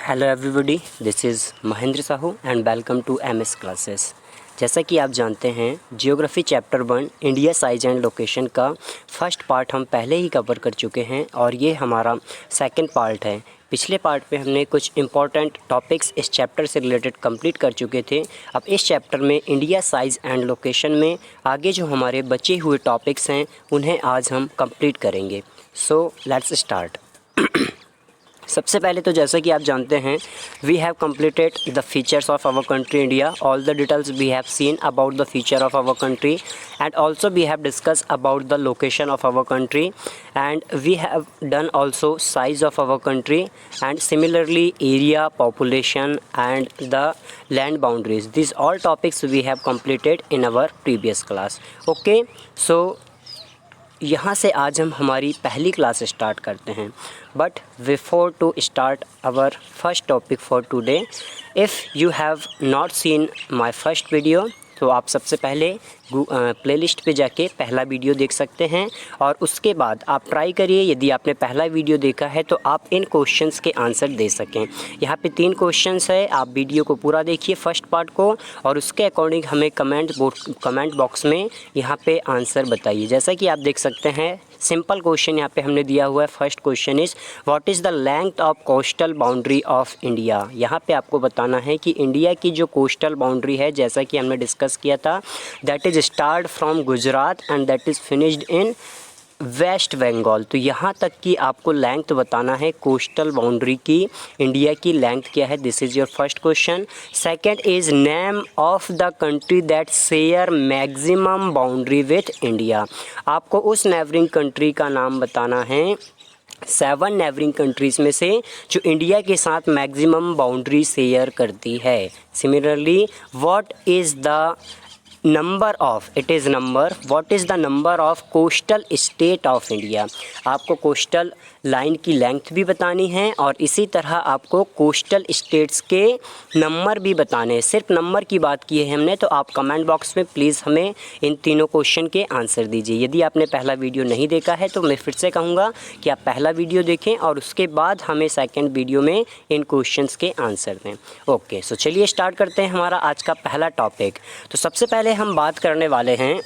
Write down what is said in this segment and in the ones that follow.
Hello everybody, this is Mahendra Sahu and welcome to MS classes. जैसा कि आप जानते हैं, geography chapter 1 India size and location का फर्स्ट पार्ट हम पहले ही कवर कर चुके हैं और ये हमारा सेकंड पार्ट है। पिछले पार्ट पे हमने कुछ इंपॉर्टेंट टॉपिक्स इस चैप्टर से रिलेटेड कंप्लीट कर चुके थे। अब इस चैप्टर में इंडिया साइज एंड लोकेशन में आगे जो हमारे बचे हुए टॉपिक्स हैं उन्हें आज हम कंप्लीट करेंगे। So let's start. सबसे पहले तो जैसा कि आप जानते हैं, we have completed the features of our country India. All the details we have seen about the feature of our country and also we have discuss about the location of our country and we have done also size of our country and similarly area, population and the land boundaries. This all topics we have completed in our previous class. Okay, so यहाँ से आज हम हमारी पहली class start करते हैं। But before to start our first topic for today, if you have not seen my first video तो आप सबसे पहले प्लेलिस्ट पे जाके पहला वीडियो देख सकते हैं और उसके बाद आप ट्राई करिए, यदि आपने पहला वीडियो देखा है तो आप इन क्वेश्चंस के आंसर दे सकें। यहाँ पे 3 क्वेश्चंस है, आप वीडियो को पूरा देखिए फर्स्ट पार्ट को और उसके अकॉर्डिंग हमें कमेंट बॉक्स में यहाँ पे आंसर बताइए। जैसा कि आप देख सकते हैं, सिंपल क्वेश्चन यहाँ पे हमने दिया हुआ है। First question is what is the length of coastal boundary of India. यहाँ पे आपको बताना है कि इंडिया की जो कोस्टल बाउंड्री है, जैसा कि हमने डिस्कस किया था, that is start from Gujarat and that is finished in West Bengal. तो यहाँ तक कि आपको लेंथ बताना है कोस्टल बाउंड्री की, इंडिया की लेंथ क्या है। This is your first question. Second is name of the country that share maximum boundary with India. आपको उस नेबरिंग कंट्री का नाम बताना है 7 नेबरिंग कंट्रीज़ में से जो इंडिया के साथ मैक्सिमम बाउंड्री शेयर करती है। Similarly, what is the number of, it is number, what is the number of coastal state of India. आपको कोस्टल लाइन की लेंथ भी बतानी है और इसी तरह आपको कोस्टल स्टेट्स के नंबर भी बताने हैं। सिर्फ नंबर की बात की है हमने, तो आप कमेंट बॉक्स में प्लीज़ हमें इन तीनों क्वेश्चन के आंसर दीजिए। यदि आपने पहला वीडियो नहीं देखा है तो मैं फिर से कहूँगा कि आप पहला वीडियो देखें और उसके बाद हमें सेकेंड वीडियो में इन क्वेश्चंस के आंसर दें। ओके, सो चलिए स्टार्ट करते हैं हमारा आज का पहला टॉपिक। तो सबसे पहले हम बात करने वाले हैं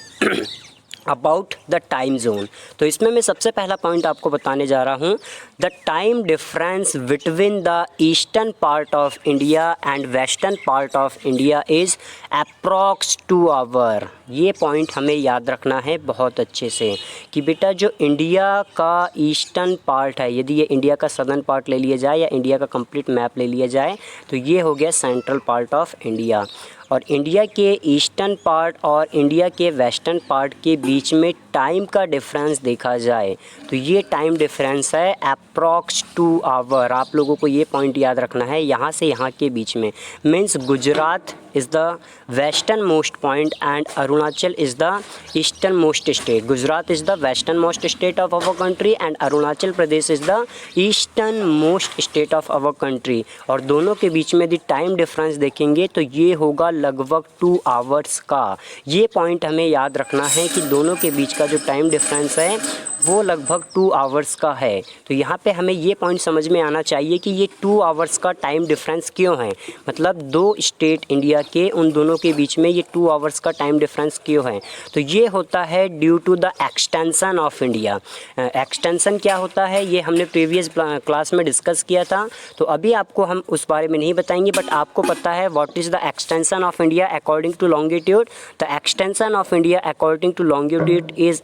अबाउट द टाइम जोन। तो इसमें मैं सबसे पहला पॉइंट आपको बताने जा रहा हूँ, the time difference between the eastern part of India and western part of India is approx 2 hour. ये पॉइंट हमें याद रखना है बहुत अच्छे से कि बेटा जो इंडिया का ईस्टर्न पार्ट है, यदि ये इंडिया का सदर्न पार्ट ले लिया जाए या इंडिया का कंप्लीट मैप ले लिया जाए तो ये हो गया सेंट्रल पार्ट ऑफ इंडिया, और इंडिया के ईस्टर्न पार्ट और इंडिया के वेस्टर्न पार्ट के बीच में टाइम का डिफरेंस देखा जाए तो ये टाइम डिफरेंस है अप्रॉक्स 2 आवर। आप लोगों को ये पॉइंट याद रखना है, यहाँ से यहाँ के बीच में means Gujarat is the western most point and Arunachal is the eastern most state. Gujarat is the western most state of our country and Arunachal Pradesh is the eastern most state of our country, और दोनों के बीच में यदि टाइम डिफरेंस देखेंगे तो ये होगा लगभग 2 आवर्स का। ये पॉइंट हमें याद रखना है कि दोनों के बीच का जो टाइम डिफरेंस है वो लगभग 2 आवर्स का है। तो यहाँ पे हमें ये पॉइंट समझ में आना चाहिए कि ये 2 आवर्स का टाइम डिफरेंस क्यों है, मतलब 2 स्टेट इंडिया के उन दोनों के बीच में ये 2 आवर्स का टाइम डिफरेंस क्यों है। तो ये होता है due to the extension of India. Extension क्या होता है ये हमने प्रीवियस क्लास में डिस्कस किया था, तो अभी आपको हम उस बारे में नहीं बताएंगे, बट आपको पता है what is the extension of India according to longitude. The extension of India according to longitude is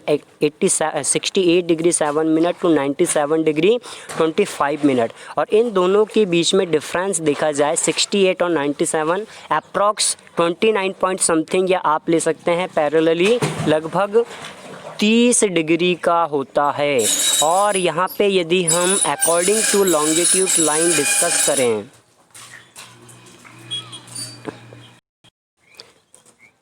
68 degree 7 minute to 97 degree 25 minute, और इन दोनों के बीच में डिफरेंस देखा जाए 68 और 97 अप्रॉक्स 29 पॉइंट समथिंग, या आप ले सकते हैं पैरेलली लगभग 30 डिग्री का होता है। और यहाँ पे यदि हम according to longitude line discuss करें,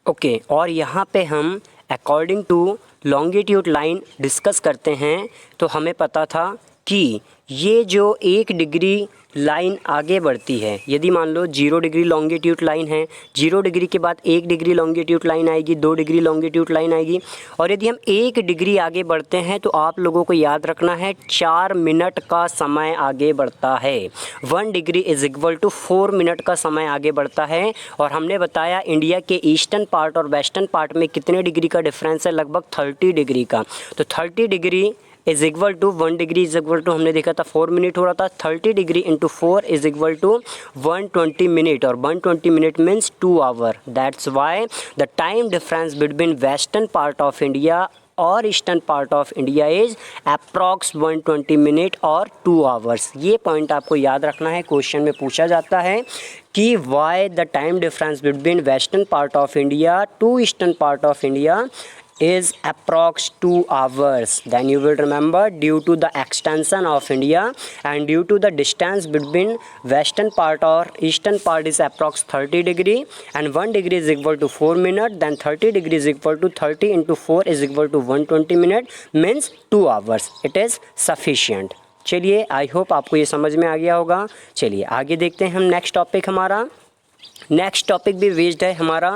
ओके, और यहाँ पे हम according to longitude line discuss करते हैं तो हमें पता था कि ये जो 1 डिग्री लाइन आगे बढ़ती है, यदि मान लो 0 डिग्री लॉन्गिट्यूड लाइन है, 0 डिग्री के बाद 1 डिग्री लॉन्गिट्यूड लाइन आएगी, 2 डिग्री लॉन्गिट्यूड लाइन आएगी, और यदि हम 1 डिग्री आगे बढ़ते हैं तो आप लोगों को याद रखना है 4 मिनट का समय आगे बढ़ता है। 1 degree is equal to 4 minute का समय आगे बढ़ता है। और हमने बताया इंडिया के ईस्टर्न पार्ट और वेस्टर्न पार्ट में कितने डिग्री का डिफरेंस है, लगभग 30 डिग्री का। तो 30 degree is equal to 1 degree is equal to हमने देखा था 4 मिनट हो रहा था, 30 degree into 4 is equal to 120 minute, और 120 minute means 2 hour. That's why the time difference between western part of India और eastern part of India is approx 120 minute और 2 hours. ये पॉइंट आपको याद रखना है, क्वेश्चन में पूछा जाता है कि why the time difference between western part of India to eastern part of India is approx 2 hours. Then you will remember due to the extension of India and due to the distance between western part or eastern part is approx 30 degree and 1 degree is equal to 4 minutes, then 30 degree is equal to 30 into 4 is equal to 120 minutes means 2 hours. It is sufficient. चलिए, I hope आपको ये समझ में आ गया होगा। चलिए आगे देखते हैं हम नेक्स्ट टॉपिक हमारा। नेक्स्ट टॉपिक भी बेस्ड है हमारा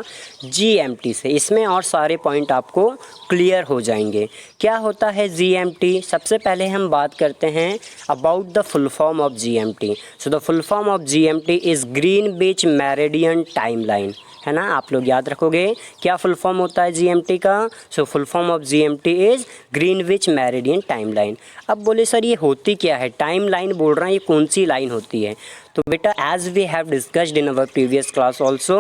GMT से, इसमें और सारे पॉइंट आपको क्लियर हो जाएंगे। क्या होता है GMT? सबसे पहले हम बात करते हैं about the full form of GMT। So the full form of GMT is Greenwich meridian timeline, है ना। आप लोग याद रखोगे क्या फुल फॉर्म होता है GMT का। So full form of GMT is Greenwich meridian timeline. अब बोले सर ये होती क्या है, टाइमलाइन बोल रहे हैं, ये कौन सी लाइन होती है? तो बेटा as we have discussed in our previous class also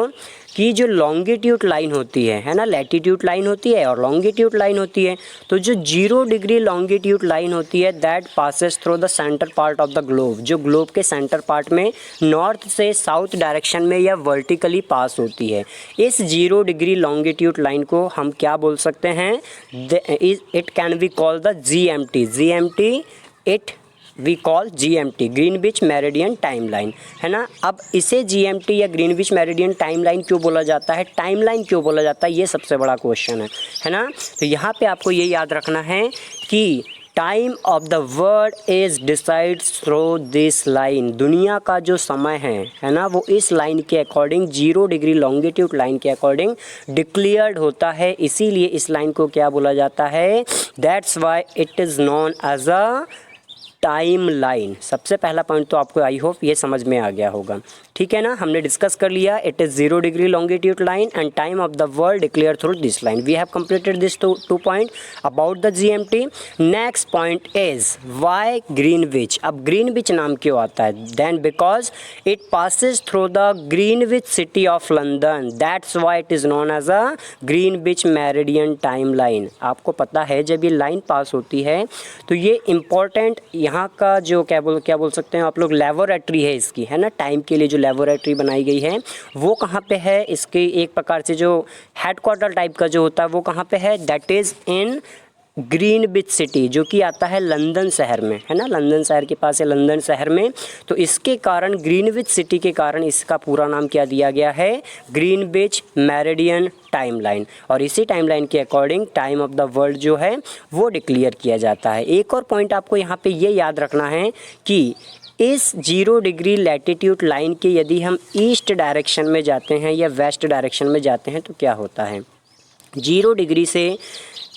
कि जो लॉन्गिट्यूड लाइन होती है ना, लैटिट्यूड लाइन होती है और लॉन्गिट्यूड लाइन होती है। तो जो 0 डिग्री लॉन्गिट्यूड लाइन होती है that passes through the centre part of the globe, जो ग्लोब के सेंटर पार्ट में नॉर्थ से साउथ डायरेक्शन में या वर्टिकली पास होती है। इस 0 डिग्री लॉन्गिट्यूड लाइन को हम क्या बोल सकते हैं? It can be call the GMT it we call GMT, Greenwich meridian timeline, है ना। अब इसे GMT या ग्रीनविच मेरिडियन टाइमलाइन क्यों बोला जाता है, टाइमलाइन क्यों बोला जाता है, ये सबसे बड़ा क्वेश्चन है ना। तो यहाँ पे आपको ये याद रखना है कि time of the world is decide through this line. दुनिया का जो समय है ना, वो इस लाइन के अकॉर्डिंग 0 डिग्री लॉन्गिट्यूड लाइन के अकॉर्डिंग डिक्लेयर्ड होता है। इसीलिए इस लाइन को क्या बोला जाता है? That's why it is known as a time line. सबसे पहला पॉइंट तो आपको आई होप ये समझ में आ गया होगा, ठीक है ना। हमने डिस्कस कर लिया it is 0 degree longitude line and time of the world declare through this line. We have completed this two point about the GMT। Next point is why Greenwich. अब ग्रीनविच नाम क्यों आता है? Then because it passes through the Greenwich city of London, that's why it is known as a Greenwich meridian time line. आपको पता है जब ये लाइन पास होती है तो ये इम्पॉर्टेंट यहाँ का जो क्या बोल सकते हैं आप लोग, लेबोरेटरी है इसकी, है ना। टाइम के लिए जो लेबोरेटरी बनाई गई है वो कहाँ पे है? इसके एक प्रकार से जो हेडक्वार्टर टाइप का जो होता है वो कहाँ पे है? That is in Greenwich city, जो कि आता है लंदन शहर में, है ना। लंदन शहर के पास है, लंदन शहर में। तो इसके कारण ग्रीनविच सिटी के कारण इसका पूरा नाम क्या दिया गया है? Greenwich meridian timeline. और इसी टाइमलाइन के according time of the world जो है वो डिक्लेयर किया जाता है। एक और पॉइंट आपको यहाँ पे ये याद रखना है कि इस 0 डिग्री लैटिट्यूड लाइन के यदि हम ईस्ट डायरेक्शन में जाते हैं या वेस्ट डायरेक्शन में जाते हैं तो क्या होता है? 0 डिग्री से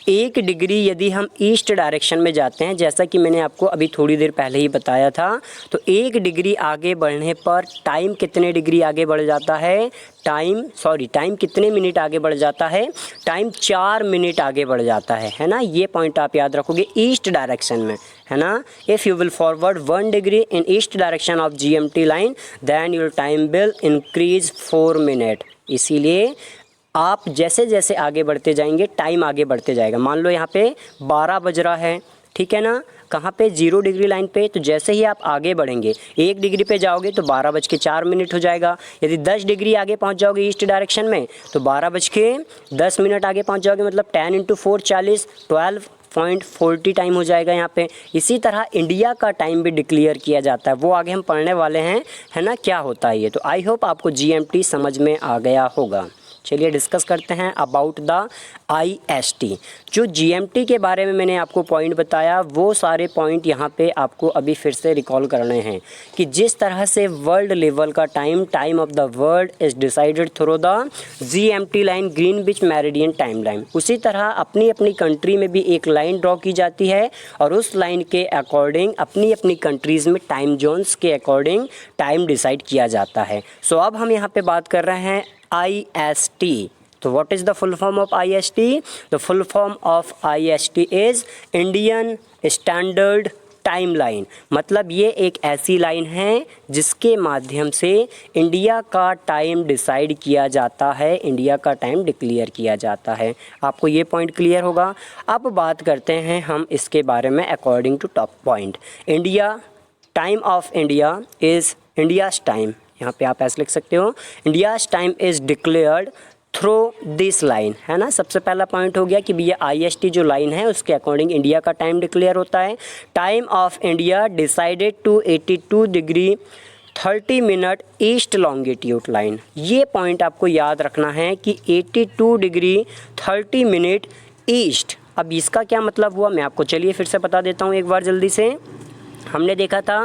1 डिग्री यदि हम ईस्ट डायरेक्शन में जाते हैं, जैसा कि मैंने आपको अभी थोड़ी देर पहले ही बताया था, तो 1 डिग्री आगे बढ़ने पर टाइम कितने डिग्री आगे बढ़ जाता है? टाइम कितने मिनट आगे बढ़ जाता है? टाइम 4 मिनट आगे बढ़ जाता है ना। ये पॉइंट आप याद रखोगे ईस्ट डायरेक्शन में, है ना। If you will forward 1 degree in east direction of GMT line then your time will increase 4 minute. इसीलिए आप जैसे जैसे आगे बढ़ते जाएंगे टाइम आगे बढ़ते जाएगा। मान लो यहाँ पे 12 बज रहा है, ठीक है ना, कहाँ पे? 0 डिग्री लाइन पे। तो जैसे ही आप आगे बढ़ेंगे 1 डिग्री पे जाओगे तो 12:04 हो जाएगा। यदि 10 डिग्री आगे पहुँच जाओगे ईस्ट डायरेक्शन में तो 12:10 आगे पहुँच जाओगे, मतलब 10 × 4 40, 12.40 टाइम हो जाएगा यहाँ पे। इसी तरह इंडिया का टाइम भी डिक्लेयर किया जाता है, वो आगे हम पढ़ने वाले हैं, है ना, क्या होता है ये। तो आई होप आपको GMT समझ में आ गया होगा, चलिए डिस्कस करते हैं अबाउट द IST। जो GMT के बारे में मैंने आपको पॉइंट बताया वो सारे पॉइंट यहाँ पे आपको अभी फिर से रिकॉल करने हैं कि जिस तरह से वर्ल्ड लेवल का time of the world is decided through the GMT line, Greenwich meridian time line, उसी तरह अपनी अपनी कंट्री में भी एक लाइन ड्रॉ की जाती है और उस लाइन के अकॉर्डिंग अपनी अपनी कंट्रीज़ में टाइम जोन्स के अकॉर्डिंग टाइम डिसाइड किया जाता है। सो अब हम यहाँ पे बात कर रहे हैं IST। तो what is the full form of IST? The full form of IST is Indian standard time line. मतलब ये एक ऐसी लाइन है जिसके माध्यम से इंडिया का टाइम डिसाइड किया जाता है, इंडिया का टाइम डिक्लेयर किया जाता है। आपको ये पॉइंट क्लियर होगा। अब बात करते हैं हम इसके बारे में according to top point. India, time of India is India's time, यहाँ पे आप ऐसे लिख सकते हो, India's time is declared through this line, है ना। सबसे पहला पॉइंट हो गया कि भैया IST जो लाइन है उसके अकॉर्डिंग इंडिया का टाइम डिक्लेयर होता है। Time of India decided to 82 degree 30 minute east longitude line. ये पॉइंट आपको याद रखना है कि 82 डिग्री 30 मिनट ईस्ट। अब इसका क्या मतलब हुआ मैं आपको चलिए फिर से बता देता हूँ एक बार जल्दी से। हमने देखा था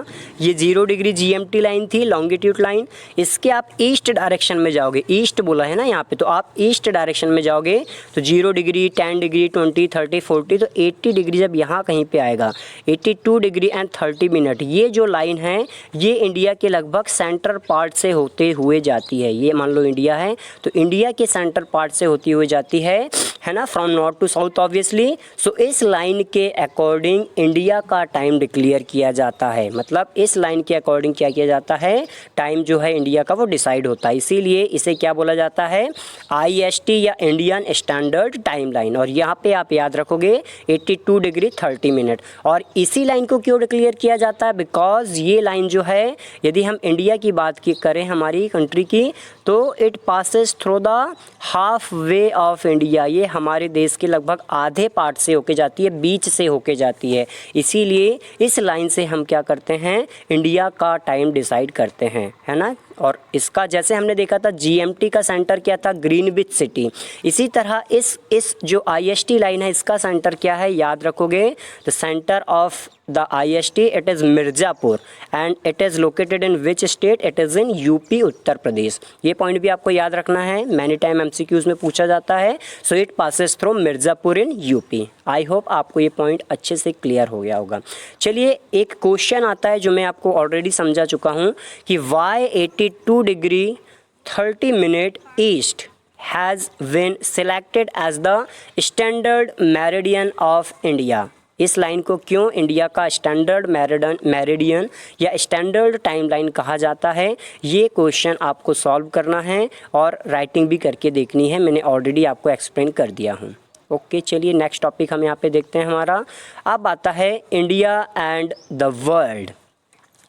ये 0 डिग्री GMT लाइन थी, लॉन्गिट्यूड लाइन। इसके आप ईस्ट डायरेक्शन में जाओगे, ईस्ट बोला है ना यहाँ पे, तो आप ईस्ट डायरेक्शन में जाओगे तो 0 डिग्री 10 डिग्री 20 30 40 तो 80 डिग्री जब यहाँ कहीं पे आएगा 82 डिग्री एंड 30 मिनट, ये जो लाइन है ये इंडिया के लगभग सेंटर पार्ट से होते हुए जाती है। ये मान लो इंडिया है तो इंडिया के सेंटर पार्ट से होती हुई जाती है ना, from north to south obviously. So इस लाइन के अकॉर्डिंग इंडिया का टाइम डिक्लेयर किया जाता है। मतलब इस लाइन के अकॉर्डिंग क्या किया जाता है, टाइम जो है इंडिया का वो डिसाइड होता है। इसीलिए इसे क्या बोला जाता है, IST या इंडियन स्टैंडर्ड टाइम लाइन। और यहाँ पे आप याद रखोगे 82 डिग्री 30 मिनट। और इसी लाइन को क्यों डिक्लेयर किया जाता है, बिकॉज ये लाइन जो है यदि हम इंडिया की बात की करें हमारी कंट्री की, तो it passes through the half way of India. ये हमारे देश के लगभग आधे पार्ट से होके जाती है, बीच से होके जाती है। इसीलिए इस लाइन से हम क्या करते हैं, इंडिया का टाइम डिसाइड करते हैं, है ना। और इसका जैसे हमने देखा था GMT का सेंटर क्या था, ग्रीनविच सिटी। इसी तरह इस जो IST लाइन है इसका सेंटर क्या है, याद रखोगे, the centre of the IST it is Mirzapur and it is located in which state, it is in UP Uttar Pradesh. ये पॉइंट भी आपको याद रखना है, मैनी टाइम MCQs में पूछा जाता है। So it passes through Mirzapur in UP। I hope आपको ये पॉइंट अच्छे से क्लियर हो गया होगा। चलिए एक क्वेश्चन आता है जो मैं आपको ऑलरेडी समझा चुका हूँ कि why 82 degree 30 minute east has been selected as the standard meridian of India. इस लाइन को क्यों इंडिया का स्टैंडर्ड मेरिडियन या स्टैंडर्ड टाइम लाइन कहा जाता है, ये क्वेश्चन आपको सॉल्व करना है और राइटिंग भी करके देखनी है। मैंने ऑलरेडी आपको एक्सप्लेन कर दिया हूँ। ओके चलिए नेक्स्ट टॉपिक हम यहाँ पे देखते हैं हमारा। अब आता है इंडिया एंड द वर्ल्ड।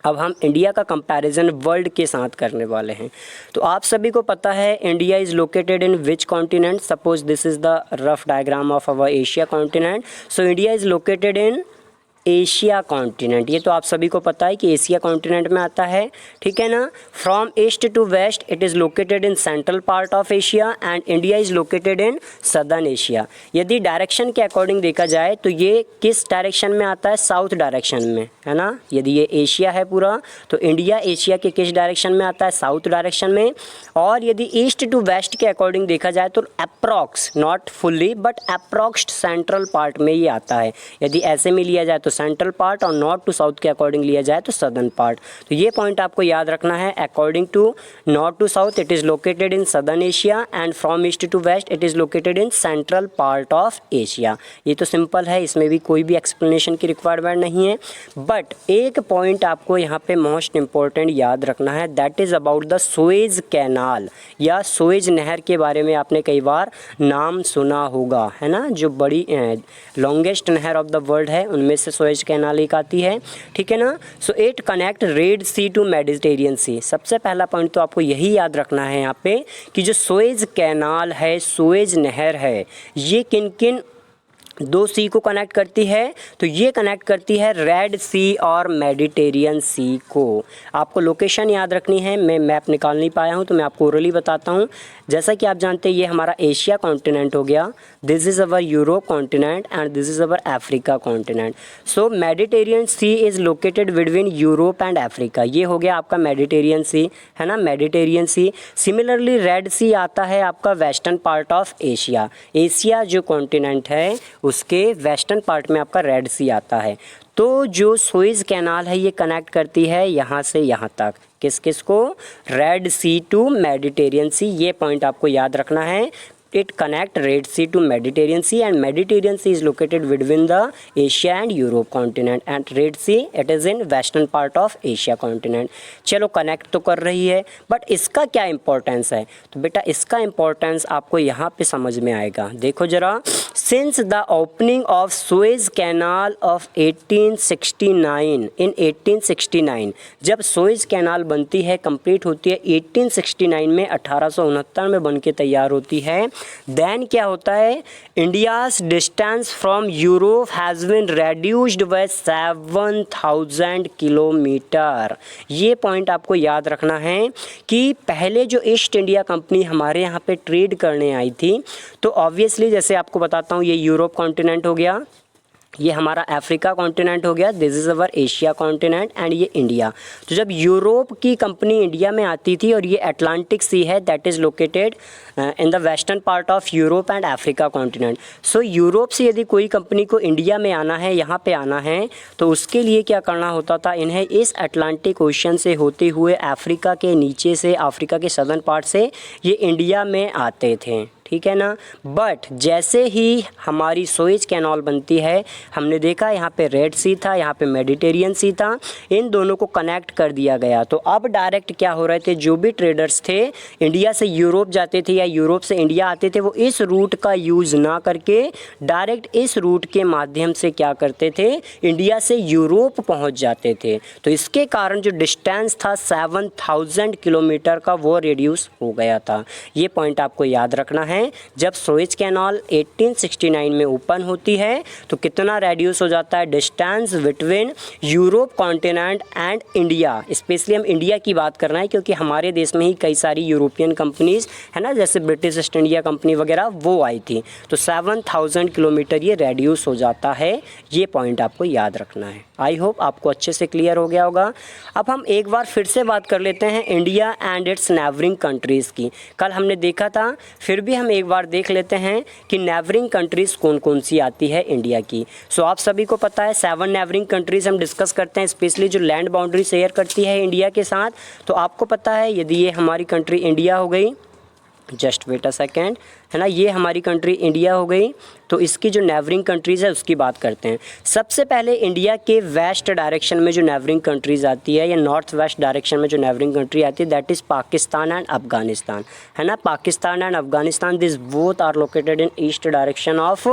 अब हम इंडिया का कंपैरिजन वर्ल्ड के साथ करने वाले हैं। तो आप सभी को पता है India is located in which continent. Suppose this is the rough diagram of our Asia continent. So India is located in Asia continent. ये तो आप सभी को पता है कि एशिया कॉन्टिनेंट में आता है, ठीक है ना। From east to west it is located in central part of Asia and India is located in southern Asia. यदि डायरेक्शन के अकॉर्डिंग देखा जाए तो ये किस डायरेक्शन में आता है, साउथ डायरेक्शन में, है ना। यदि ये एशिया है पूरा तो इंडिया एशिया के किस डायरेक्शन में आता है, साउथ डायरेक्शन में। और यदि ईस्ट टू वेस्ट के अकॉर्डिंग देखा जाए तो approx, not fully but approxed central part में ये आता है। यदि ऐसे में लिया जाए तो सेंट्रल पार्ट और नॉर्थ टू साउथ के अकॉर्डिंग लिया जाए तो सदर्न पार्ट। तो ये पॉइंट आपको याद रखना है। According to north to south it is located in southern Asia and from east to west it is located in central part of Asia. ये तो सिंपल है, इसमें भी कोई भी एक्सप्लेनेशन की रिक्वायरमेंट नहीं है। बट एक पॉइंट आपको यहाँ पे मोस्ट इंपॉर्टेंट याद रखना है, that is about the Suez canal या सुएज नहर के बारे में आपने कई बार नाम सुना होगा, है ना। जो बड़ी लॉन्गेस्ट नहर ऑफ द वर्ल्ड है उनमें से सुएज कैनाल एक आती है, ठीक है ना। So it connect red sea to Mediterranean sea. सबसे पहला पॉइंट तो आपको यही याद रखना है यहाँ पे कि जो सुएज कैनाल है, सुएज नहर है, ये किन किन दो सी को कनेक्ट करती है, तो ये कनेक्ट करती है रेड सी और मेडिटेरियन सी को। आपको लोकेशन याद रखनी है, मैं मैप निकाल नहीं पाया हूँ तो मैं आपको ओरली बताता हूँ। जैसा कि आप जानते हैं ये हमारा एशिया कॉन्टिनेंट हो गया, this is our Europe continent and this is our Africa continent. So Mediterranean sea is located between Europe and Africa, ये हो गया आपका मेडिटेरियन सी, है ना, Mediterranean sea. Similarly red sea आता है आपका western part of Asia, Asia जो कॉन्टिनेंट है उसके वेस्टर्न पार्ट में आपका रेड सी आता है। तो जो सुएज कैनाल है ये कनेक्ट करती है यहाँ से यहाँ तक, किस किस को, रेड सी टू मेडिटेरियन सी, ये पॉइंट आपको याद रखना है। It connect Red Sea to Mediterranean Sea and Mediterranean Sea is located between the Asia and Europe continent and Red Sea it is in western part of Asia continent। चलो connect तो कर रही है, but इसका क्या importance है, तो बेटा इसका इंपॉर्टेंस आपको यहाँ पे समझ में आएगा। देखो जरा, since the opening of Suez canal of 1869 इन 1869, जब सुएज कैनाल बनती है, कंप्लीट होती है 1869 में, 1869 में बन के तैयार होती है। देन क्या होता है, India's distance from Europe has been reduced by 7000 kilometre. ये पॉइंट आपको याद रखना है कि पहले जो ईस्ट इंडिया कंपनी हमारे यहाँ पे ट्रेड करने आई थी, तो ऑब्वियसली जैसे आपको बताता हूँ, ये यूरोप कॉन्टिनेंट हो गया, ये हमारा अफ्रीका कॉन्टिनेंट हो गया, this is our Asia continent and ये इंडिया। तो जब यूरोप की कंपनी इंडिया में आती थी, और ये अटलांटिक सी है that is located in the western part of Europe and Africa continent. So Europe से यदि कोई कंपनी को इंडिया में आना है, यहाँ पे आना है, तो उसके लिए क्या करना होता था, इन्हें इस अटलांटिक ओशन से होते हुए अफ्रीका के नीचे से, अफ्रीका के सदर्न पार्ट से ये इंडिया में आते थे, ठीक है ना। बट जैसे ही हमारी सुएज कैनाल बनती है, हमने देखा यहाँ पे रेड सी था, यहाँ पे मेडिटेरियन सी था, इन दोनों को कनेक्ट कर दिया गया। तो अब डायरेक्ट क्या हो रहे थे, जो भी ट्रेडर्स थे इंडिया से यूरोप जाते थे या यूरोप से इंडिया आते थे, वो इस रूट का यूज़ ना करके डायरेक्ट इस रूट के माध्यम से क्या करते थे, इंडिया से यूरोप पहुँच जाते थे। तो इसके कारण जो डिस्टेंस था 7000 किलोमीटर का, वो रिड्यूस हो गया था। ये पॉइंट आपको याद रखना है। जब सुएज कैनाल 1869 में ओपन होती है, तो कितना रेड्यूस हो जाता है, distance between Europe continent and India. Specially हम इंडिया की बात कर रहे हैं क्योंकि हमारे देश में ही कई सारी यूरोपियन कंपनीज है ना, जैसे ब्रिटिश ईस्ट इंडिया कंपनी वगैरह वो आई थी। तो 7000 किलोमीटर ये रेड्यूस हो जाता है, ये पॉइंट आपको याद रखना है। आई होप आपको अच्छे से क्लियर हो गया होगा। अब हम एक बार फिर से बात कर लेते हैं India and it's neighbouring countries की। कल हमने देखा था, फिर भी हम एक बार देख लेते हैं कि नेबरिंग कंट्रीज़ कौन कौन सी आती है इंडिया की। सो आप सभी को पता है 7 नेबरिंग कंट्रीज़ हम डिस्कस करते हैं, स्पेशली जो लैंड बाउंड्री शेयर करती है इंडिया के साथ। तो आपको पता है, यदि ये हमारी कंट्री इंडिया हो गई, जस्ट वेट अ सेकेंड, है ना, ये हमारी कंट्री इंडिया हो गई, तो इसकी जो नेबरिंग कंट्रीज़ है उसकी बात करते हैं। सबसे पहले इंडिया के वेस्ट डायरेक्शन में जो नेबरिंग कंट्रीज़ आती है, या नॉर्थ वेस्ट डायरेक्शन में जो नेबरिंग कंट्री आती है, that is Pakistan and Afghanistan, है ना। Pakistan and Afghanistan, this both are located in east direction of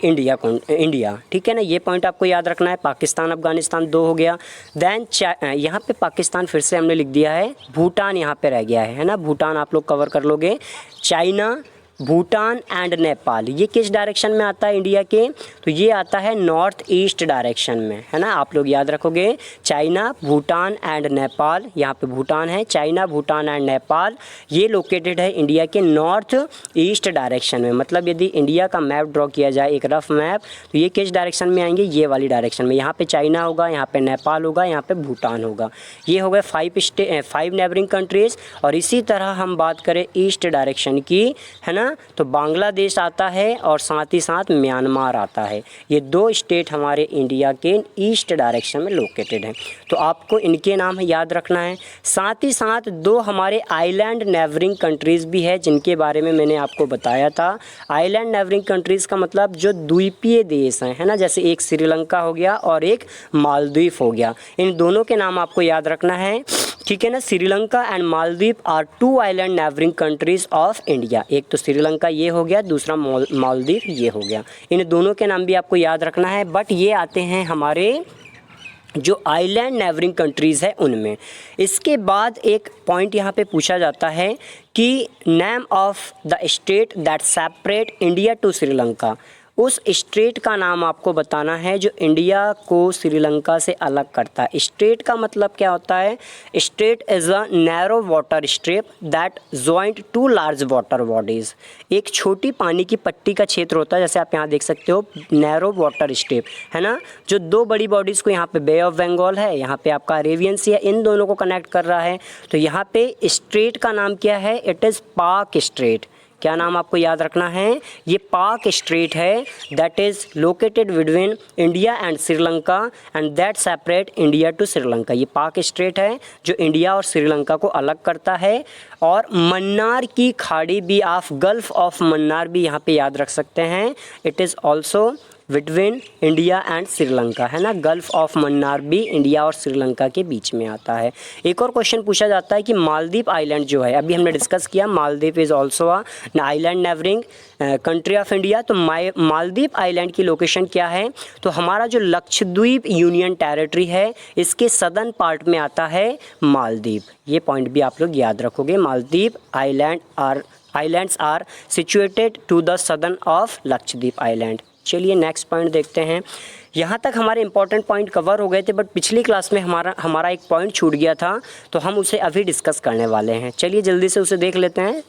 India, ठीक है ना। ये पॉइंट आपको याद रखना है। पाकिस्तान अफगानिस्तान 2 हो गया। देन यहाँ पे पाकिस्तान फिर से हमने लिख दिया है, भूटान यहाँ पे रह गया है ना, भूटान आप लोग कवर कर लोगे। चाइना, भूटान एंड नेपाल, ये किस डायरेक्शन में आता है इंडिया के, तो ये आता है नॉर्थ ईस्ट डायरेक्शन में, है ना। आप लोग याद रखोगे, चाइना, भूटान एंड नेपाल, यहाँ पे भूटान है, चाइना, भूटान एंड नेपाल, ये लोकेटेड है इंडिया के नॉर्थ ईस्ट डायरेक्शन में। मतलब यदि इंडिया का मैप ड्रॉ किया जाए, एक रफ मैप, तो ये किस डायरेक्शन में आएंगे, ये वाली डायरेक्शन में। यहाँ पे चाइना होगा, यहाँ पे नेपाल होगा, यहाँ पे भूटान होगा। ये हो गए 5 नेबरिंग कंट्रीज़। और इसी तरह हम बात करें ईस्ट डायरेक्शन की, है ना, तो बांग्लादेश आता है और साथ ही साथ म्यांमार आता है। ये 2 स्टेट हमारे इंडिया के ईस्ट डायरेक्शन में लोकेटेड हैं। तो आपको इनके नाम याद रखना है। साथ ही साथ 2 हमारे आइलैंड नेबरिंग कंट्रीज़ भी है, जिनके बारे में मैंने आपको बताया था। आइलैंड नेबरिंग कंट्रीज़ का मतलब जो द्वीपीय देश हैं, है ना, जैसे एक श्रीलंका हो गया और एक मालदीव हो गया। इन दोनों के नाम आपको याद रखना है, ठीक है ना। Sri Lanka and Maldives are 2 island neighbouring countries of India. एक तो श्रीलंका ये हो गया, दूसरा मालदीव ये हो गया। इन दोनों के नाम भी आपको याद रखना है। बट ये आते हैं हमारे जो आइलैंड नेबरिंग कंट्रीज़ है उनमें। इसके बाद एक पॉइंट यहाँ पे पूछा जाता है कि name of the state that separate India to Sri Lanka. उस स्टेट का नाम आपको बताना है जो इंडिया को श्रीलंका से अलग करता है। स्टेट का मतलब क्या होता है? State is a narrow water strip that joint to large water bodies. एक छोटी पानी की पट्टी का क्षेत्र होता है, जैसे आप यहाँ देख सकते हो नैरो वाटर स्ट्रिप है ना, जो दो बड़ी बॉडीज़ को, यहाँ पे बे ऑफ बंगाल है, यहाँ पे आपका अरेबियन सी है, इन दोनों को कनेक्ट कर रहा है। तो यहाँ पे स्ट्रेट का नाम क्या है? इट इज़ पाक स्ट्रेट। क्या नाम आपको याद रखना है? ये पाक स्ट्रेट है that is located between India and Sri Lanka and that separate India to Sri Lanka. ये पाक स्ट्रेट है जो इंडिया और श्रीलंका को अलग करता है। और मन्नार की खाड़ी भी, आप गल्फ ऑफ मन्नार भी यहाँ पे याद रख सकते हैं। It is also between India and Sri Lanka, है ना। गल्फ ऑफ मन्नार भी इंडिया और श्रीलंका के बीच में आता है। एक और क्वेश्चन पूछा जाता है कि मालदीव आइलैंड जो है, अभी हमने डिस्कस किया Maldives is also a island neighbouring country of India. तो मालदीव आइलैंड की लोकेशन क्या है? तो हमारा जो लक्षद्वीप यूनियन टेरिटरी है, इसके सदर्न पार्ट में आता है मालदीव। ये पॉइंट भी आप लोग याद रखोगे। Maldives islands are situated to the southern of Lakshadweep island. चलिए नेक्स्ट पॉइंट देखते हैं। यहाँ तक हमारे इंपॉर्टेंट पॉइंट कवर हो गए थे, बट पिछली क्लास में हमारा एक पॉइंट छूट गया था, तो हम उसे अभी डिस्कस करने वाले हैं। चलिए जल्दी से उसे देख लेते हैं।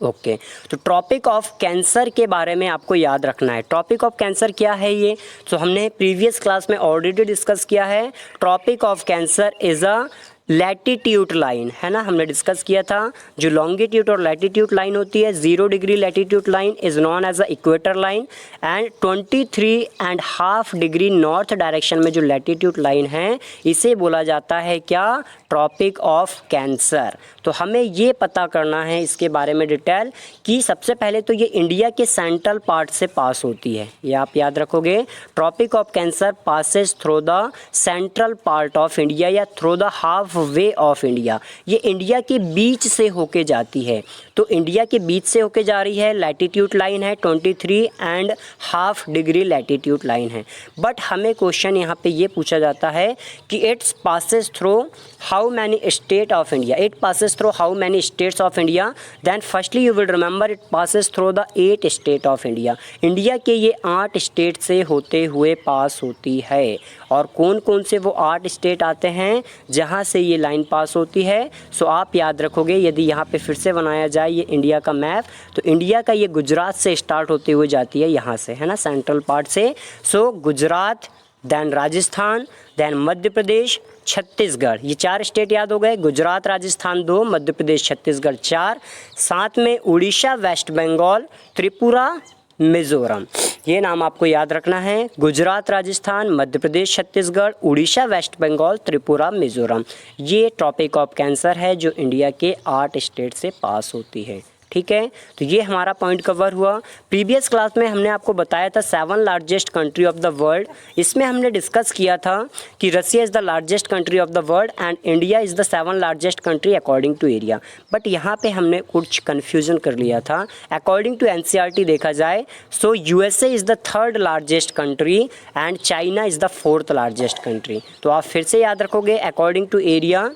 ओके, तो ट्रॉपिक ऑफ कैंसर के बारे में आपको याद रखना है। ट्रॉपिक ऑफ कैंसर क्या है ये? तो हमने प्रीवियस क्लास में ऑलरेडी डिस्कस किया है। Tropic of cancer is a latitude line, है ना, हमने डिस्कस किया था। जो लॉन्गिट्यूड और लैटिट्यूड लाइन होती है, 0 degree latitude line is known as a equator line and 23.5 degree north direction में जो लैटिट्यूड लाइन है, इसे बोला जाता है क्या? Tropic of cancer. तो हमें ये पता करना है इसके बारे में डिटेल कि सबसे पहले तो ये इंडिया के सेंट्रल पार्ट से पास होती है, ये आप याद रखोगे। Tropic of cancer passes through the central part of India या through the half way of India. ये इंडिया के बीच से होके जाती है। तो इंडिया के बीच से होके जा रही है, लैटिट्यूड लाइन है 23.5 डिग्री लैटिट्यूड लाइन है। बट हमें क्वेश्चन यहाँ पे ये पूछा जाता है कि it's passes through how many state of India? It passes through how many states of India? Then firstly you will remember it passes through the 8 state of India. India के ये 8 स्टेट से होते हुए पास होती है। और कौन कौन से वो 8 स्टेट आते हैं जहाँ से ये लाइन पास होती है? सो आप याद रखोगे, यदि यहाँ पे फिर से बनाया जाए ये इंडिया का मैप, तो इंडिया का ये गुजरात से स्टार्ट होते हुए जाती है, यहाँ से, है ना, सेंट्रल पार्ट से। सो गुजरात, देन राजस्थान, देन मध्य प्रदेश, छत्तीसगढ़, ये 4 स्टेट याद हो गए। गुजरात राजस्थान 2, मध्य प्रदेश छत्तीसगढ़ 4, साथ में उड़ीसा, वेस्ट बंगाल, त्रिपुरा, मिज़ोरम। ये नाम आपको याद रखना है। गुजरात राजस्थान, मध्य प्रदेश छत्तीसगढ़, उड़ीसा वेस्ट बंगाल, त्रिपुरा मिज़ोरम। ये टॉपिक ऑफ कैंसर है जो इंडिया के 8 स्टेट से पास होती है। ठीक है, तो ये हमारा पॉइंट कवर हुआ। प्रीवियस क्लास में हमने आपको बताया था 7 largest country of the world. इसमें हमने डिस्कस किया था कि Russia is the largest country of the world and India is the 7 largest country according to area. But यहाँ पे हमने कुछ कन्फ्यूज़न कर लिया था। अकॉर्डिंग टू NCERT देखा जाए so USA is the 3rd largest country and China is the 4th largest country. तो आप फिर से याद रखोगे, according to area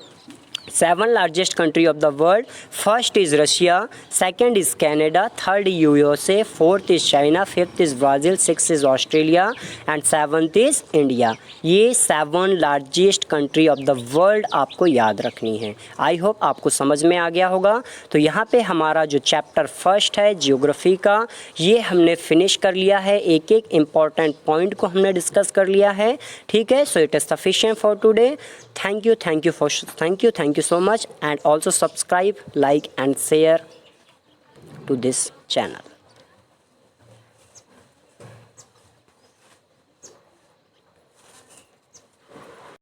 7 largest country of the world. First is Russia, second is Canada, third is USA, fourth is China, fifth is Brazil, sixth is Australia and seventh is India. ये 7 largest country of the world आपको याद रखनी है। I hope आपको समझ में आ गया होगा। तो यहाँ पे हमारा जो चैप्टर फर्स्ट है जियोग्राफी का, ये हमने फिनिश कर लिया है। एक एक इम्पॉर्टेंट पॉइंट को हमने डिस्कस कर लिया है। ठीक है, so it is sufficient for today. Thank you so much and also subscribe, like and share to this channel.